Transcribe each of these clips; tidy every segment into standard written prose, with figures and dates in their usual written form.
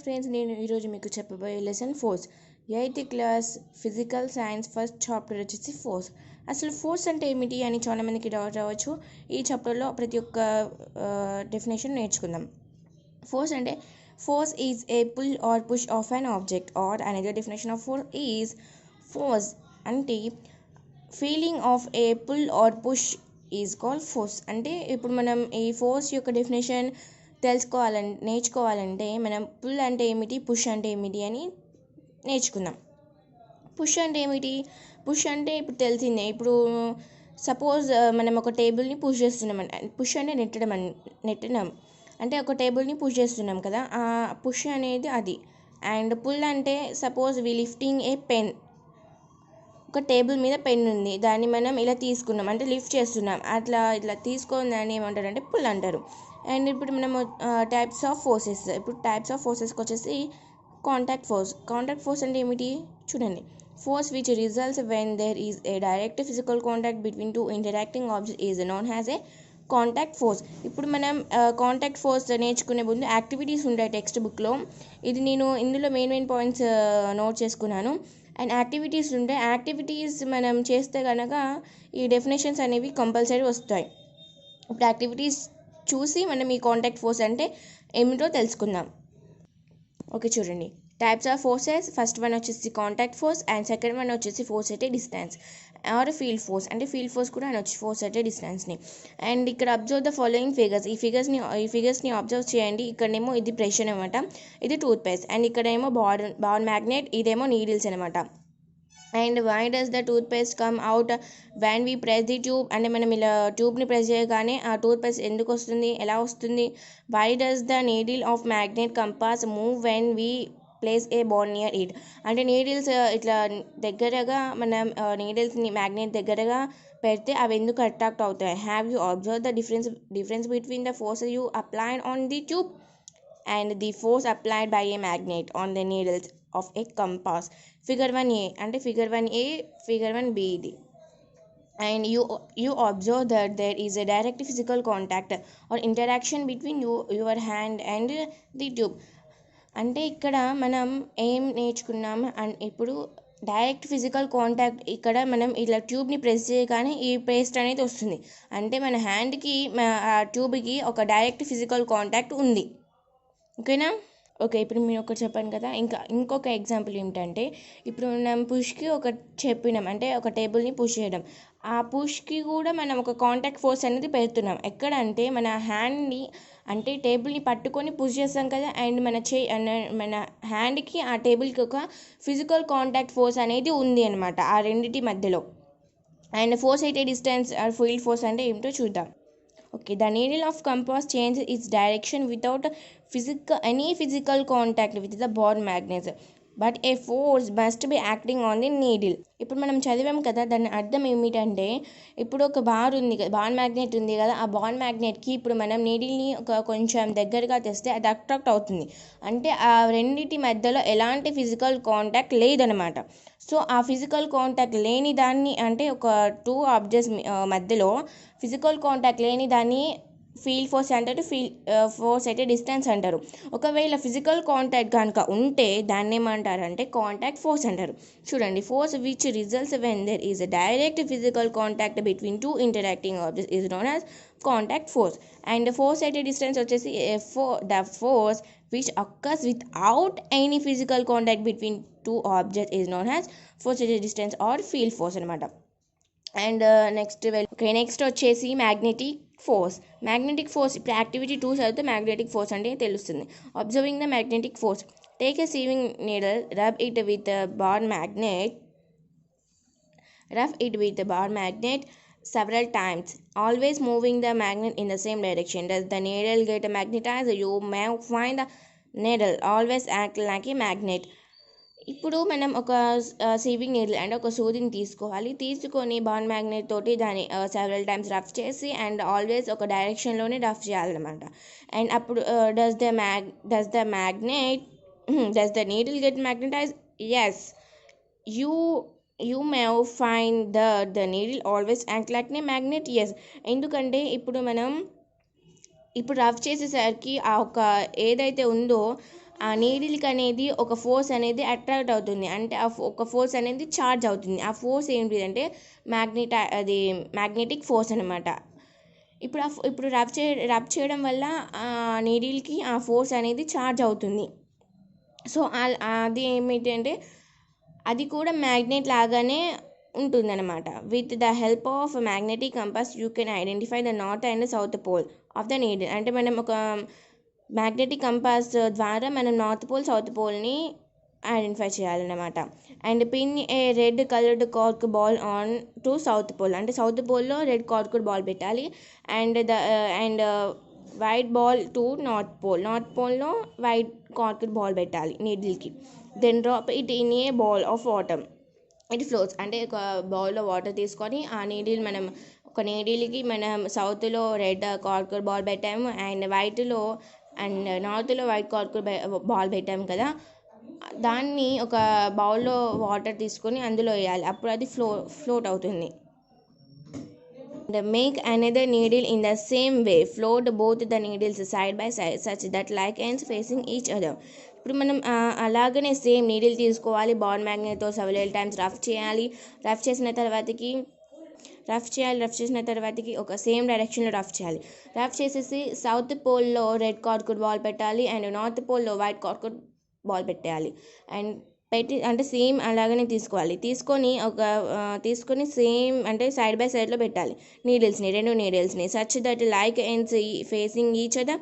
Friends, నేను ఈరోజు మీకు చెప్పబోయే lesson force. 8th class physical science first chapter వచ్చేసి ఫోర్స్. అసలు ఫోర్స్ అంటే ఏమిటి అని చాలా మందికి డౌట్ రావచ్చు. ఈ చాప్టర్లో ప్రతి ఒక్క డెఫినేషన్ నేర్చుకుందాం. ఫోర్స్ అంటే force is a pull or push of an object. Or another definition of force is force అంటే feeling of a pull or push is called force. అంటే ఇప్పుడు మనం ఈ ఫోర్స్ యొక్క డెఫినేషన్ నేర్చుకోవాలంటే మనం పుల్ అంటే ఏమిటి, పుష్ అంటే ఏమిటి అని నేర్చుకుందాం. పుష్ అంటే ఏమిటి? పుష్ అంటే ఇప్పుడు తెలిసిందే. ఇప్పుడు సపోజ్ మనం ఒక టేబుల్ని పుష్ చేస్తున్నాం. పుష్ అంటే నెట్టడం అంటే ఒక టేబుల్ని పుష్ చేస్తున్నాం కదా, ఆ పుష్ అనేది అది. అండ్ పుల్ అంటే suppose we lifting a pen. ఒక టేబుల్ మీద పెన్ ఉంది, దాన్ని మనం ఇలా తీసుకున్నాం అంటే లిఫ్ట్ చేస్తున్నాం. ఇట్లా తీసుకొని దాన్ని ఏమంటారు అంటే పుల్ అంటారు. అండ్ ఇప్పుడు మనము టైప్స్ ఆఫ్ ఫోర్సెస్. ఇప్పుడు టైప్స్ ఆఫ్ ఫోర్సెస్కి వచ్చేసి కాంటాక్ట్ ఫోర్స్ అంటే ఏమిటి చూడండి. Force which results when there is a direct physical contact between two interacting object is known has a contact force. ఇప్పుడు మనం కాంటాక్ట్ ఫోర్స్ నేర్చుకునే ముందు యాక్టివిటీస్ ఉంటాయి టెక్స్ట్ బుక్లో. ఇది నేను ఇందులో మెయిన్ పాయింట్స్ నోట్ చేసుకున్నాను. అండ్ యాక్టివిటీస్ మనం చేస్తే కనుక ఈ డెఫినేషన్స్ అనేవి కంపల్సరీ వస్తాయి. ఇప్పుడు యాక్టివిటీస్ చూసి మనం ఈ కాంటాక్ట్ ఫోర్స్ అంటే ఏమిటో తెలుసుకుందాం. ఓకే, చూడండి. Types of forces. First one వచ్చేసి contact force and second one వచ్చేసి force at a distance or field force. అంటే ఫీల్డ్ ఫోర్స్ కూడా అనొచ్చు ఫోర్స్ ఎట్ ఏ డిస్టెన్స్ని. అండ్ ఇక్కడ అబ్జర్వ్ ద ఫాలోయింగ్ ఫిగర్స్. ఈ ఫిగర్స్ని అబ్జర్వ్ చేయండి. ఇక్కడనేమో ఇది బ్రష్ అనమాట, ఇది టూత్ పేస్ట్. అండ్ ఇక్కడేమో బాల్ మ్యాగ్నెట్, ఇదేమో నీడిల్స్ అనమాట. And why does the toothpaste come out when we press the tube. అంటే మనం ఇలా ట్యూబ్ని ప్రెస్ చేయగానే ఆ టూత్ పేస్ట్ ఎందుకు వస్తుంది, ఎలా వస్తుంది? Why does the needle of magnet compass move when we place a ball near it. అంటే నీడిల్స్ ఇట్లా దగ్గరగా మనం నీడిల్స్ని మ్యాగ్నెట్ దగ్గరగా పెడితే అవి ఎందుకు అట్రాక్ట్ అవుతాయి? Have you observe the difference between the force you applied on the tube and the force applied by a magnet on the needles of a compass. Figure 1a అంటే figure 1a, figure 1b ఇది. And you observe that there is a direct physical contact or interaction between your hand and the tube. అంటే ఇక్కడ మనం ఏం నేర్చుకున్నాం? And ఇప్పుడు direct physical contact. ఇక్కడ మనం ఇలా ట్యూబ్ని ప్రెస్ చేయగానే ఈ పేస్ట్ అనేది వస్తుంది. అంటే మన హ్యాండ్కి ఆ ట్యూబ్కి ఒక డైరెక్ట్ ఫిజికల్ కాంటాక్ట్ ఉంది. ఓకేనా? ఓకే, ఇప్పుడు మీరు ఒకటి చెప్పాను కదా. ఇంకొక ఎగ్జాంపుల్ ఏమిటంటే, ఇప్పుడు మనం పుష్కి ఒక చెప్పినాం అంటే ఒక టేబుల్ని పుష్ చేయడం. ఆ పుష్కి కూడా మనం ఒక కాంటాక్ట్ ఫోర్స్ అనేది పెడుతున్నాం. ఎక్కడ అంటే మన హ్యాండ్ని అంటే టేబుల్ని పట్టుకొని పుష్ చేస్తాం కదా, అండ్ మన హ్యాండ్కి ఆ టేబుల్కి ఒక ఫిజికల్ కాంటాక్ట్ ఫోర్స్ అనేది ఉంది అనమాట ఆ రెండింటి మధ్యలో. And force at a distance or field force అంటే ఏమిటో చూద్దాం. Okay, the needle of compass changes its direction without any physical contact with the ball magnet, but a force must be acting on the needle. ఇప్పుడు మనం చదివాం కదా, దాని అర్థం ఏమిటంటే ఇప్పుడు ఒక బాల్ మ్యాగ్నెట్ ఉంది కదా, ఆ బాల్ మ్యాగ్నెట్కి ఇప్పుడు మనం నీడిల్ని కొంచెం దగ్గరగా తెస్తే అది అట్రాక్ట్ అవుతుంది. అంటే ఆ రెండింటి మధ్యలో ఎలాంటి ఫిజికల్ కాంటాక్ట్ లేదనమాట. సో ఆ ఫిజికల్ కాంటాక్ట్ లేని దాన్ని అంటే ఒక టూ ఆబ్జెక్ట్స్ మధ్యలో ఫిజికల్ కాంటాక్ట్ లేని దాన్ని ఫీల్డ్ ఫోర్స్ అంటారు, ఫోర్స్ అయితే డిస్టెన్స్ అంటారు. ఒకవేళ ఫిజికల్ కాంటాక్ట్ కనుక ఉంటే దాన్ని ఏమంటారంటే కాంటాక్ట్ ఫోర్స్ అంటారు. చూడండి, force which results when there is a direct physical contact between two interacting objects is known as contact force. And force అయితే డిస్టెన్స్ వచ్చేసి the force which occurs without any physical contact between two objects is known as force at a distance or field force అనమాట. And next వచ్చేసి magnetic force. ఇప్పుడు activity 2 చదివితే magnetic force అంటే తెలుస్తుంది. Observing the magnetic force. Take a sewing needle, rub it with bar magnet several times, always moving the magnet in the same direction. Does the needle get magnetized? You may find the needle always act like a magnet. ఇప్పుడు మనం ఒక sewing needle అంటే ఒక సూదిని తీసుకొని ball magnet తోటి దాన్ని several times rough చేసి అండ్ ఆల్వేస్ ఒక డైరెక్షన్లోనే రఫ్ చేయాలన్నమాట. అండ్ అప్పుడు does the needle get magnetize? Yes, you may find the needle always act like a magnet. Yes, ఎందుకంటే ఇప్పుడు మనం రఫ్ చేసేసరికి ఆ ఒక ఏదైతే ఉందో ఆ నీడిల్కి అనేది ఒక ఫోర్స్ అనేది అట్రాక్ట్ అవుతుంది, అంటే ఒక ఫోర్స్ అనేది చార్జ్ అవుతుంది. ఆ ఫోర్స్ ఏంటి అంటే మ్యాగ్నెటిక్ ఫోర్స్ అనమాట. ఇప్పుడు రబ్ చేయడం వల్ల ఆ నీడిల్కి ఆ ఫోర్స్ అనేది చార్జ్ అవుతుంది. సో అది ఏమిటి అంటే అది కూడా మ్యాగ్నెట్ లాగానే ఉంటుందన్నమాట. With the help of magnetic compass you can identify the north and south pole of the needle. అంటే మనం ఒక మ్యాగ్నెటిక్ కంపాస్ ద్వారా మనం నార్త్ పోల్ సౌత్ పోల్ని ఐడెంటిఫై చేయాలన్నమాట. And pin a red coloured cork ball on to south pole, అంటే south పోల్లో red corked ball పెట్టాలి. And white ball to north పోల్లో వైట్ కార్క్డ్ బాల్ పెట్టాలి నీడిల్కి. Then drop it in a bowl of water, it floats. అంటే ఒక బౌల్లో water తీసుకొని ఆ నీడిల్ ఒక నీడిల్కి మనం సౌత్లో రెడ్ కార్క్డ్ బాల్ పెట్టాము, అండ్ నార్త్లో వైట్ కార్క్డ్ బాల్ పెట్టాము కదా, దాన్ని ఒక బౌల్లో వాటర్ తీసుకొని అందులో వేయాలి, అప్పుడు అది ఫ్లోట్ అవుతుంది. Make another needle in the same way. Float both the needles side by side such that like ends facing each other. ఇప్పుడు మనం అలాగనే సేమ్ నీడిల్ తీసుకోవాలి, బాల్ మ్యాగ్నెట్తో సెవెరల్ టైమ్స్ రఫ్ చేసిన తర్వాతకి ఒక సేమ్ డైరెక్షన్లో రఫ్ చేయాలి. రఫ్ చేసేసి సౌత్ పోల్లో రెడ్ కార్క్డ్ బాల్ పెట్టాలి అండ్ నార్త్ పోల్లో వైట్ కార్క్డ్ బాల్ పెట్టేయాలి. అండ్ అంటే సేమ్ అలాగనే తీసుకొని సేమ్ అంటే సైడ్ బై సైడ్లో పెట్టాలి రెండు నీడిల్స్ని such that like ends facing each other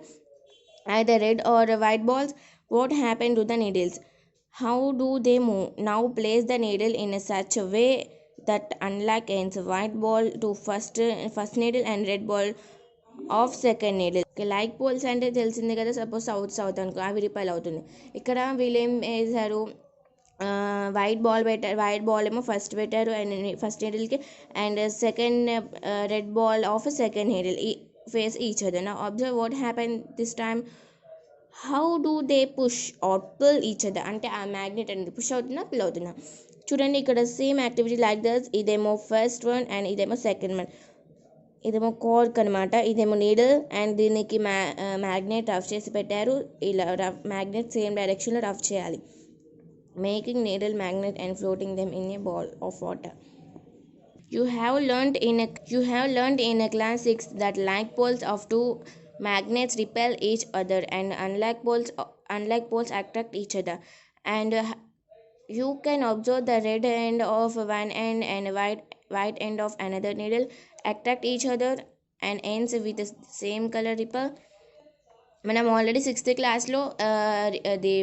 either red or white balls. What happened to the needles? How do they move? Now place the needle in such a way that unlike ends, white ball to first needle and red ball of second needle. Like poles అంటే తెలిసిందే కదా, suppose south అనుకో, అవి రిపైల్ అవుతుంది. ఇక్కడ వీళ్ళు ఏం వేశారు, వైట్ బాల్ ఏమో ఫస్ట్ పెట్టారు అండ్ ఫస్ట్ నీడిల్కి, and second red ball of second needle face each other. Now observe what happen this time. How do they push or pull each other, అంటే ఆ మ్యాగ్నెట్ అనేది పుష్ అవుతుందా pull అవుతుందా. చూడండి ఇక్కడ సేమ్ యాక్టివిటీ లైక్ దస్. ఇదేమో first one and ఇదేమో second one. ఇదేమో కార్క్ అనమాట, ఇదేమో నీడిల్ అండ్ దీనికి మ్యాగ్నెట్ రఫ్ చేసి పెట్టారు. ఇలా మ్యాగ్నెట్ సేమ్ డైరెక్షన్లో రఫ్ చేయాలి, making needle magnet and floating them in a bowl of water. You have learned in a class 6 that like poles of two magnets repel each other and unlike poles attract each other. And you can observe the red end of one end and white end of another needle attract each other and ends with the same color repel. మనం already 6th క్లాస్లో అది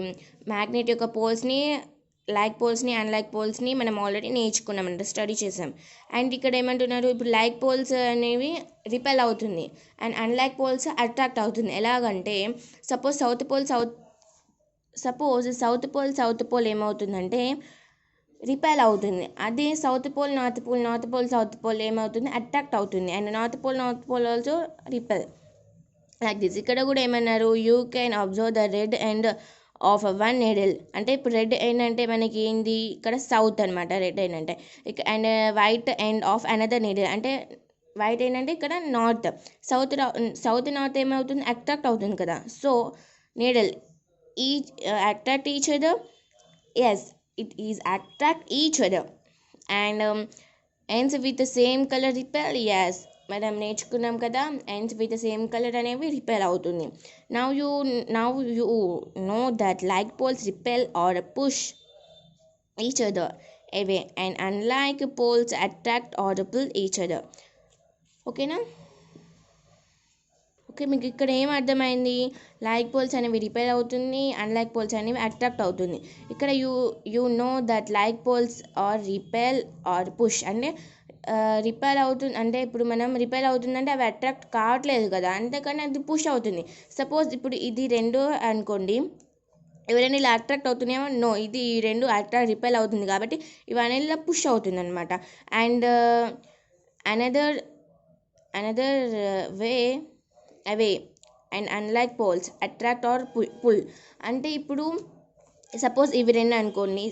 magnet యొక్క పోల్స్ని, like పోల్స్ని unlike పోల్స్ని మనం already నేర్చుకున్నామంట, study చేసాం. And ఇక్కడ ఏమంటున్నారు, ఇప్పుడు లైక్ పోల్స్ అనేవి రిపెల్ అవుతుంది అండ్ అన్లైక్ పోల్స్ అట్రాక్ట్ అవుతుంది. ఎలాగంటే సపోజ్ సౌత్ పోల్ ఏమవుతుందంటే రిపెల్ అవుతుంది, అదే నార్త్ పోల్ సౌత్ పోల్ ఏమవుతుంది అట్రాక్ట్ అవుతుంది, and north pole also repel like this. ఇక్కడ కూడా ఏమన్నారు, you can observe the red end of one needle. అంటే ఇప్పుడు రెడ్ ఎండ్ అంటే మనకి ఏంది, ఇక్కడ సౌత్ అనమాట రెడ్ ఎండ్ అంటే. And white end of another needle, అంటే వైట్ ఎండ్ అంటే ఇక్కడ నార్త్. నార్త్ ఏమవుతుంది అట్రాక్ట్ అవుతుంది కదా. So needle attract each other. Yes, it is attract each other and ends with the same color repel. Yes, మనం నేర్చుకున్నాం కదా, ends with the same color అనేవి రిపెల్ అవుతుంది. now you know that like poles repel or push each other away and unlike poles attract or pull each other. ఓకేనా? Okay, మీకు ఇక్కడ ఏం అర్థమైంది, లైక్ పోల్స్ అనేవి రిపెల్ అవుతుంది, అన్లైక్ పోల్స్ అనేవి అట్రాక్ట్ అవుతుంది. ఇక్కడ you know that like poles are repel or push, అంటే రిపెల్ అవుతుంది అంటే ఇప్పుడు మనం రిపెల్ అవుతుందంటే అవి అట్రాక్ట్ కావట్లేదు కదా, అంతేకాని అది పుష్ అవుతుంది. సపోజ్ ఇప్పుడు ఇది రెండు అనుకోండి, ఎవరైనా ఇలా అట్రాక్ట్ అవుతున్నాయేమో, నో, ఇది ఈ రెండు రిపెల్ అవుతుంది కాబట్టి ఇవన్నీ ఇలా పుష్ అవుతుంది అనమాట. And another way away and unlike poles attract or pull. అంటే ఇప్పుడు సపోజ్ ఇవి రెండు అనుకోండి,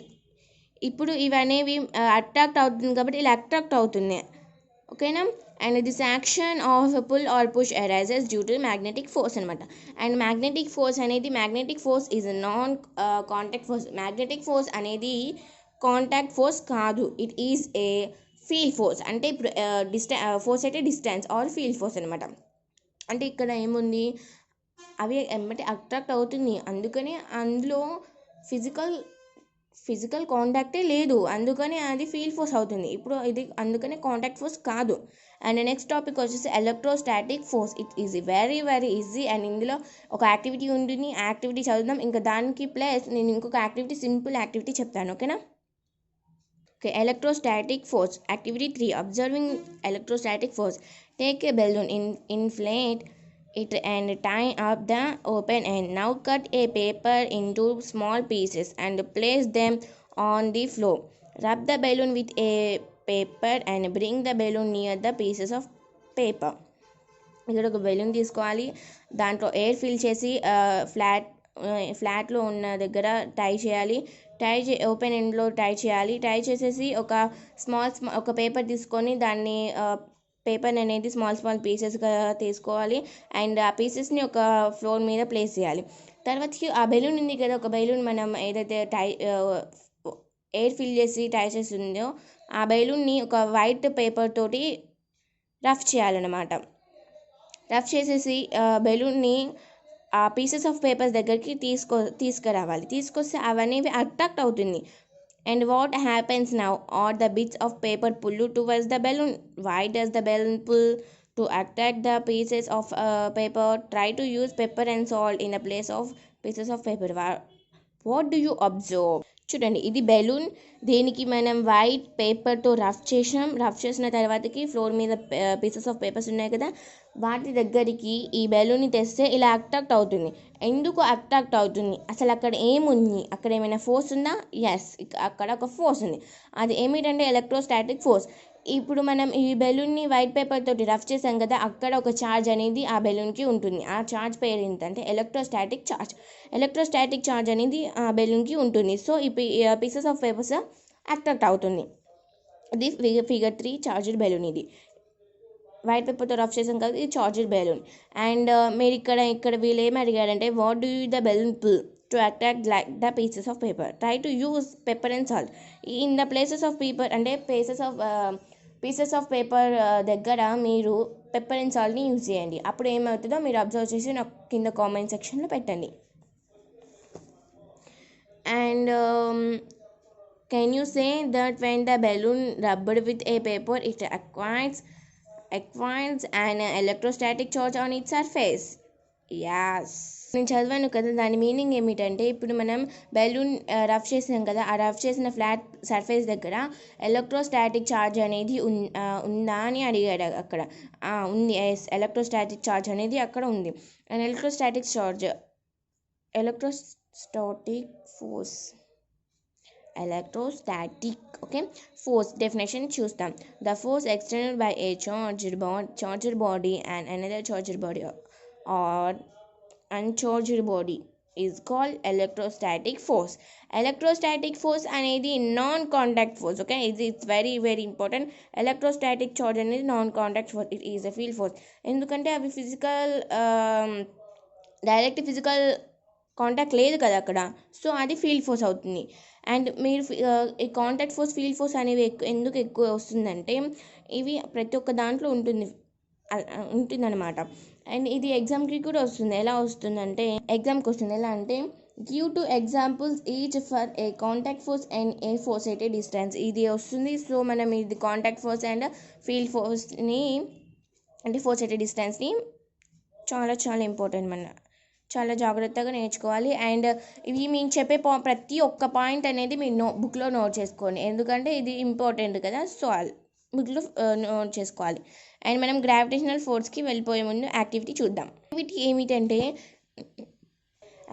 ఇప్పుడు ఇవి అనేవి అట్రాక్ట్ అవుతుంది కాబట్టి ఇలా అట్రాక్ట్ అవుతుంది, ఓకేనా. And this action of pull or push arises due to magnetic force అనమాట. And magnetic force is non contact force. Magnetic force అనేది కాంటాక్ట్ ఫోర్స్ కాదు, it is a field force. అంటే ఇప్పుడు ఫోర్స్ అయితే డిస్టెన్స్ ఆర్ ఫీల్డ్ ఫోర్స్ అనమాట. అంటే ఇక్కడ ఏముంది, అవి ఎమ్మటి అట్రాక్ట్ అవుతుంది, అందుకని అందులో ఫిజికల్ కాంటాక్టే లేదు, అందుకని అది ఫీల్డ్ ఫోర్స్ అవుతుంది. ఇప్పుడు ఇది అందుకని కాంటాక్ట్ ఫోర్స్ కాదు. అండ్ నెక్స్ట్ టాపిక్ వచ్చేసి electrostatic force. It is very very easy. And ఇందులో ఒక యాక్టివిటీ ఉంటుంది, ఆ యాక్టివిటీ చదువుదాం. ఇంకా దానికి ప్లస్ నేను ఇంకొక యాక్టివిటీ, సింపుల్ యాక్టివిటీ చెప్తాను, ఓకేనా? Okay, electrostatic force activity 3, observing electrostatic force. Take a balloon, inflate it and tie up the open end. Now cut a paper into small pieces and place them on the floor. Rub the balloon with a paper and bring the balloon near the pieces of paper. ఇక్కడ ఒక balloon తీసుకోవాలి, దాంట్లో air fill చేసి ఫ్లాట్లో ఉన్న దగ్గర టై చేయాలి. Open ఎండ్లో టై చేయాలి. టై చేసేసి ఒక పేపర్ తీసుకొని దాన్ని పేపర్ అనేది స్మాల్ పీసెస్గా తీసుకోవాలి. అండ్ ఆ పీసెస్ని ఒక ఫ్లోర్ మీద ప్లేస్ చేయాలి. తర్వాతకి ఆ బెలూన్ ఉంది కదా, ఒక బెలూన్ మనం ఏదైతే ఎయిర్ ఫిల్ చేసి టై చేసి ఉందో ఆ బెలూన్ని ఒక వైట్ పేపర్ తోటి రఫ్ చేయాలన్నమాట. రఫ్ చేసేసి బెలూన్ని ఆ పీసెస్ ఆఫ్ పేపర్స్ దగ్గరికి తీసుకురావాలి. తీసుకొస్తే అవన్నీ అట్రాక్ట్ అవుతుంది. And what happens now? All the bits of paper pull towards the balloon. Why does the balloon pull? To attract the pieces of paper. Try to use pepper and salt in the place of pieces of paper. What do you observe? చూడండి, ఇది balloon. దేనికి మనం white పేపర్తో rough చేసిన తర్వాతకి floor మీద pieces of papers ఉన్నాయి కదా, వాటి దగ్గరికి ఈ బెలూన్ని తెస్తే ఇలా అట్రాక్ట్ అవుతుంది. ఎందుకు అట్రాక్ట్ అవుతుంది? అసలు అక్కడ ఏముంది? అక్కడ ఏమైనా ఫోర్స్ ఉందా? ఎస్, అక్కడ ఒక ఫోర్స్ ఉంది. అది ఏమిటంటే ఎలక్ట్రోస్టాటిక్ ఫోర్స్. ఇప్పుడు మనం ఈ బెలూన్ని వైట్ పేపర్ తోటి రఫ్ చేసాం కదా, అక్కడ ఒక ఛార్జ్ అనేది ఆ బెలూన్కి ఉంటుంది. ఆ ఛార్జ్ పేరు ఏంటంటే ఎలక్ట్రోస్టాటిక్ ఛార్జ్. ఎలక్ట్రోస్టాటిక్ ఛార్జ్ అనేది ఆ బెలూన్కి ఉంటుంది. సో ఈ పీసెస్ ఆఫ్ పేపర్స్ అట్రాక్ట్ అవుతుంది. ఇది ఫిగర్ 3 చార్జ్డ్ బెలూన్. ఇది వైట్ పేపర్తో రఫ్ చేసాం కదా, ఇది చార్జ్డ్ బెలూన్. అండ్ మీరు ఇక్కడ వీళ్ళు ఏమి అడిగారంటే, what do the balloon pull to attract like the pieces of paper. Try to use pepper and salt in the places of paper. అంటే పీసెస్ ఆఫ్ పేపర్ దగ్గర మీరు పెప్పర్ అండ్ సాల్ట్ని use చేయండి. అప్పుడు ఏమవుతుందో మీరు అబ్జర్వ్ చేసి నాకు కింద కామెంట్ సెక్షన్లో పెట్టండి. And can you say that when the balloon rubbed with a paper it acquires an electrostatic charge on its surface? Yes. నేను చదివాను కదా, దాని మీనింగ్ ఏమిటంటే, ఇప్పుడు మనం బెలూన్ రఫ్ చేసాం కదా, ఆ రఫ్ చేసిన ఫ్లాట్ సర్ఫేస్ దగ్గర ఎలక్ట్రోస్టాటిక్ ఛార్జ్ అనేది ఉందా అని అడిగాడు. అక్కడ ఉంది, ఎలక్ట్రోస్టాటిక్ ఛార్జ్ అనేది అక్కడ ఉంది. And electrostatic force, okay, force definition చూస్తాం. The force extended by a charged body and another charged body or uncharged body is called electrostatic force. Electrostatic force అనేది non contact force. Okay, it's very very important. Electrostatic charge అనేది non contact force, it is a field force. ఎందుకంటే అవి direct physical contact లేదు కదా అక్కడ, so అది field force అవుతుంది. And మీరు ఈ కాంటాక్ట్ ఫోర్స్, ఫీల్డ్ ఫోర్స్ అనేవి ఎందుకు ఎక్కువ వస్తుందంటే, ఇవి ప్రతి ఒక్క దాంట్లో ఉంటుందన్నమాట. అండ్ ఇది ఎగ్జామ్కి కూడా వస్తుంది. ఎలా వస్తుందంటే, ఎలా అంటే, give to examples each for a contact force and A force at a distance. ఇది వస్తుంది. సో మనం ఇది కాంటాక్ట్ ఫోర్స్ అండ్ ఫీల్డ్ ఫోర్స్ని, అంటే ఫోర్స్ ఎట్ ఏ డిస్టెన్స్ని చాలా చాలా ఇంపార్టెంట్, చాలా జాగ్రత్తగా నేర్చుకోవాలి. అండ్ ఇవి మేము చెప్పే ప్రతి ఒక్క పాయింట్ అనేది మీరు బుక్లో నోట్ చేసుకోండి, ఎందుకంటే ఇది ఇంపార్టెంట్ కదా, సో బుక్లో నోట్ చేసుకోవాలి. అండ్ మనం గ్రావిటేషనల్ ఫోర్స్కి వెళ్ళిపోయే ముందు యాక్టివిటీ చూద్దాం.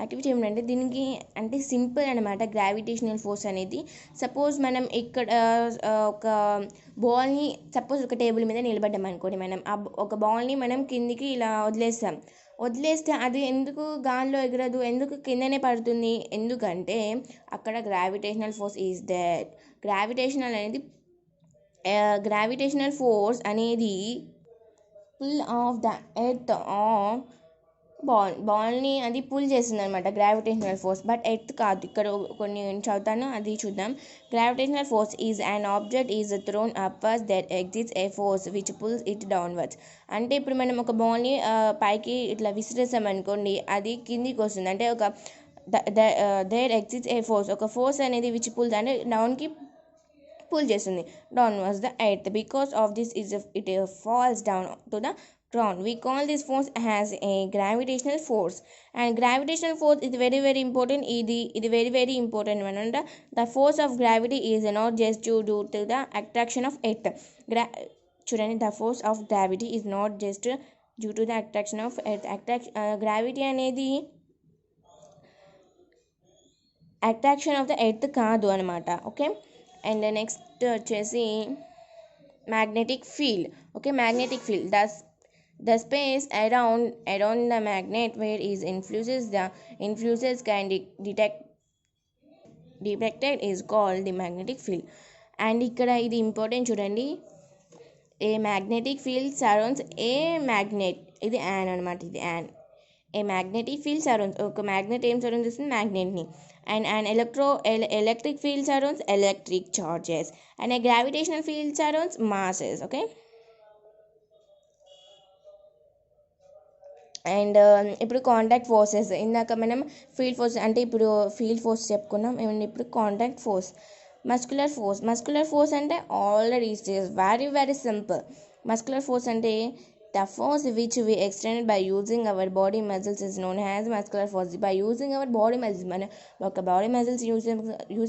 యాక్టివిటీ ఏమిటంటే దీనికి అంటే సింపుల్ అనమాట. గ్రావిటేషనల్ ఫోర్స్ అనేది, సపోజ్ మనం ఇక్కడ ఒక బాల్ని, సపోజ్ ఒక టేబుల్ మీద నిలబడ్డాం అనుకోండి, మనం ఒక బాల్ని మనం కిందికి ఇలా వదిలేస్తే అది ఎందుకు గాల్లో ఎగరదు, ఎందుకు కిందనే పడుతుంది? ఎందుకంటే అక్కడ gravitational force is there. Gravitational force అనేది pull of the earth on బాల్ని అది పుల్ చేస్తుంది అనమాట గ్రావిటేషనల్ ఫోర్స్. బట్ ఎర్త్ కాదు, ఇక్కడ కొన్ని చదువుతాను, అది చూద్దాం. Gravitational force is an object is thrown upwards that exerts a force which pulls it downwards. అంటే ఇప్పుడు మనం ఒక బాల్ని పైకి ఇట్లా విసిరేసామనుకోండి, అది కిందికి వస్తుంది. అంటే ఒక దేర్ ఎగ్జిట్స్ ఏ ఫోర్స్, ఒక ఫోర్స్ అనేది విచ్ పుల్స్ అంటే డౌన్కి pull చేస్తుంది. Downwards the earth. Because of this it falls down to the ground. We call this force as a gravitational force. And gravitational force is very important. ఇది very important అనమాట. The force of gravity is not just due to the attraction of earth. చూడండి, the force of gravity is not just due to the attraction of earth. Gravity అనేది attraction of the earth కాదు అనమాట. Okay, and next వచ్చేసి magnetic field. Okay, magnetic field the space around the magnet where is influences can detected is called the magnetic field. And ఇక్కడ ఇది important చూడండి, a magnetic field surrounds a magnet, ఇది an అనమాట, ఇది an. A magnetic field surrounds, ఒక magnet ఏం surround చేస్తుంది, మ్యాగ్నెట్ని. And an electric field surrounds electric charges, and a gravitational field surrounds masses. Okay, and ఇప్పుడు కాంటాక్ట్ ఫోర్సెస్. ఇందాక మనం ఫీల్డ్ ఫోర్స్ అంటే ఇప్పుడు ఫీల్డ్ ఫోర్స్ చెప్పుకున్నాం, ఏమంటే ఇప్పుడు కాంటాక్ట్ ఫోర్స్. మస్కులర్ ఫోర్స్ అంటే already it is very simple. Muscular force అంటే the force which we extended by using our body muscles is known as muscular force. By using our body muscles, మన ఒక body muscles use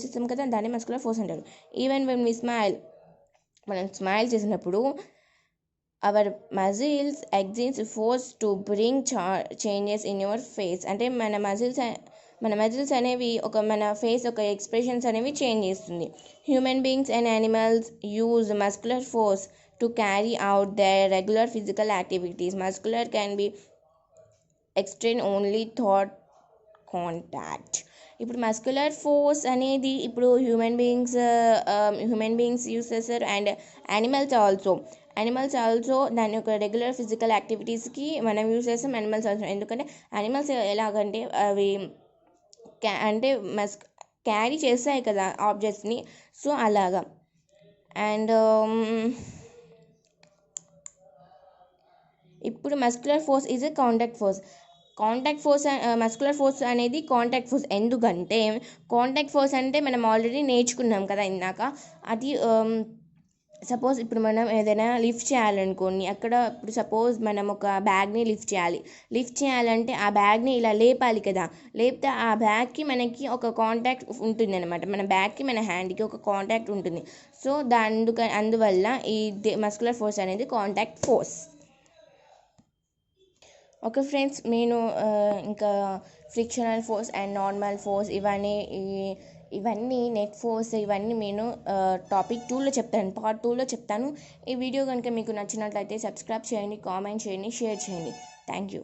చేస్తాం కదా, దాన్ని muscular force అంటారు. Even when we smile, మనం smile చేసినప్పుడు our muscles exerts force to bring changes in your face. అంటే మన మజిల్స్ అనేవి మన ఫేస్ ఒక ఎక్స్ప్రెషన్స్ అనేవి చేంజ్ చేస్తుంది. Human beings and animals use muscular force to carry out their regular physical activities. Muscular can be extended only through contact. ఇప్పుడు muscular force అనేది ఇప్పుడు హ్యూమన్ బీయింగ్స్ యూస్ చేస్తారు, అండ్ యానిమల్స్ ఆల్సో దాని యొక్క regular physical యాక్టివిటీస్కి మనం use చేస్తాం. Animals also, ఎందుకంటే animals ఎలాగంటే అవి అంటే క్యారీ చేస్తాయి కదా ఆబ్జెక్ట్స్ని, సో అలాగా. అండ్ ఇప్పుడు muscular force is a contact force. Muscular force అనేది కాంటాక్ట్ ఫోర్స్. ఎందుకంటే కాంటాక్ట్ ఫోర్స్ అంటే మనం ఆల్రెడీ నేర్చుకున్నాం కదా ఇందాక. అది సపోజ్ ఇప్పుడు మనం ఏదైనా లిఫ్ట్ చేయాలనుకోండి, అక్కడ ఇప్పుడు సపోజ్ మనం ఒక బ్యాగ్ని లిఫ్ట్ చేయాలంటే ఆ బ్యాగ్ని ఇలా లేపాలి కదా, లేపితే ఆ బ్యాగ్కి మనకి ఒక కాంటాక్ట్ ఉంటుంది అనమాట. మన బ్యాగ్కి మన హ్యాండ్కి ఒక కాంటాక్ట్ ఉంటుంది. సో అందువల్ల ఈ మస్కులర్ ఫోర్స్ అనేది కాంటాక్ట్ ఫోర్స్. ఓకే ఫ్రెండ్స్, నేను ఇంకా frictional force and normal force ఇవన్నీ నెట్ ఫోర్స్ ఇవన్నీ నేను టాపిక్ 2లో చెప్తాను, పార్ట్ 2లో చెప్తాను. ఈ వీడియో కనుక మీకు నచ్చినట్లయితే సబ్స్క్రైబ్ చేయండి, కామెంట్ చేయండి, షేర్ చేయండి. Thank you.